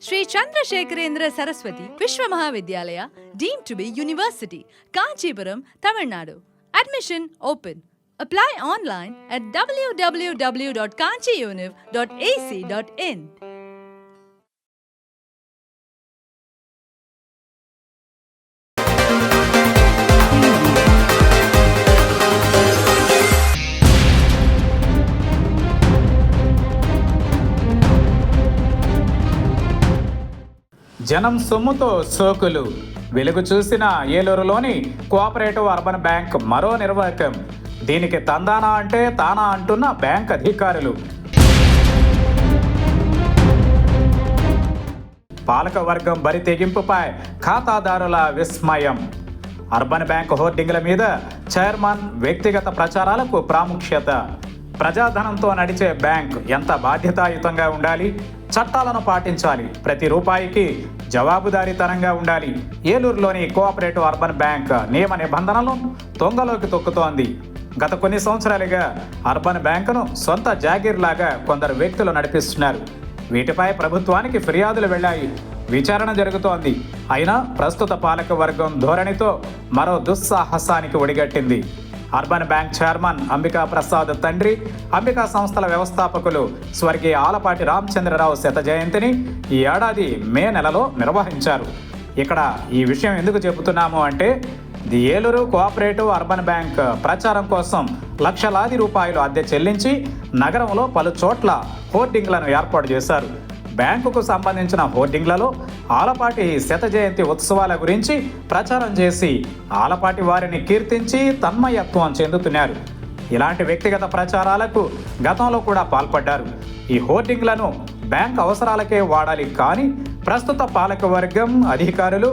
Sri Chandrasekharendra Saraswati Vishwa Mahavidyalaya, deemed to be University, Kanchipuram, Tamil Nadu. Admission open. Apply online at www.kanchiuniv.ac.in. జనం సొమ్ముతో సోకులు వెలుగు చూసిన ఏలూరులోని cooperative urban bank మరో నిర్వాహకం. దీనికి తందానా అంటే తానా అంటున్న బ్యాంక్ అధికారులు. పాలకవర్గం బరి తెగింపుపై ఖాతాదారుల విస్మయం. అర్బన్ బ్యాంక్ హోర్డింగ్ల మీద చైర్మన్ వ్యక్తిగత ప్రచారాలకు ప్రాముఖ్యత. ప్రజాధనంతో నడిచే బ్యాంక్ ఎంత బాధ్యతాయుతంగా ఉండాలి, చట్టాలను పాటించాలి, ప్రతి రూపాయికి జవాబుదారీతనంగా ఉండాలి. ఏలూరులోని కోఆపరేటివ్ అర్బన్ బ్యాంక్ నియమ నిబంధనలను తొంగలోకి తొక్కుతోంది. గత కొన్ని సంవత్సరాలుగా అర్బన్ బ్యాంకును సొంత జాగీర్లాగా కొందరు వ్యక్తులు నడిపిస్తున్నారు. వీటిపై ప్రభుత్వానికి ఫిర్యాదులు వెళ్లాయి, విచారణ జరుగుతోంది. అయినా ప్రస్తుత పాలక వర్గం ధోరణితో మరో దుస్సాహసానికి ఒడిగట్టింది. Urban bank chairman Ambika Prasad తండ్రి, అంబికా సంస్థల వ్యవస్థాపకులు స్వర్గీయ ఆలపాటి రామచంద్రరావు శత జయంతిని ఈ ఏడాది మే నెలలో నిర్వహించారు. ఇక్కడ ఈ విషయం ఎందుకు చెబుతున్నాము అంటే, the Eluru cooperative urban bank ప్రచారం కోసం లక్షలాది రూపాయలు అద్దె చెల్లించి నగరంలో పలు చోట్ల హోర్డింగ్లను ఏర్పాటు చేశారు. బ్యాంకుకు సంబంధించిన హోర్డింగ్లలో ఆలపాటి శత జయంతి ఉత్సవాల గురించి ప్రచారం చేసి ఆలపాటి వారిని కీర్తించి తన్మయత్వం చెందుతున్నారు. ఇలాంటి వ్యక్తిగత ప్రచారాలకు గతంలో కూడా పాల్పడ్డారు. ఈ హోర్డింగ్లను బ్యాంక్ అవసరాలకే వాడాలి, కానీ ప్రస్తుత పాలకవర్గం అధికారులు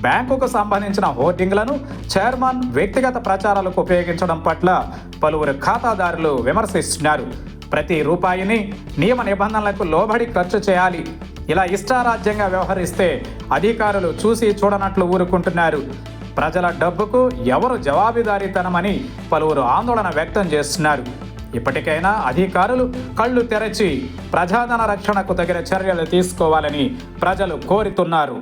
బ్యాంకుకు సంబంధించిన హోర్డింగ్లను చైర్మన్ వ్యక్తిగత ప్రచారాలకు ఉపయోగించడం పట్ల పలువురు ఖాతాదారులు విమర్శిస్తున్నారు. ప్రతి రూపాయిని నియమ నిబంధనలకు లోబడి ఖర్చు చేయాలి. ఇలా ఇష్టారాజ్యంగా వ్యవహరిస్తే అధికారులు చూసి చూడనట్లు ఊరుకుంటున్నారు. ప్రజల డబ్బుకు ఎవరు జవాబుదారీతనమని పలువురు ఆందోళన వ్యక్తం చేస్తున్నారు. ఇప్పటికైనా అధికారులు కళ్ళు తెరచి ప్రజాధన రక్షణకు తగిన చర్యలు తీసుకోవాలని ప్రజలు కోరుతున్నారు.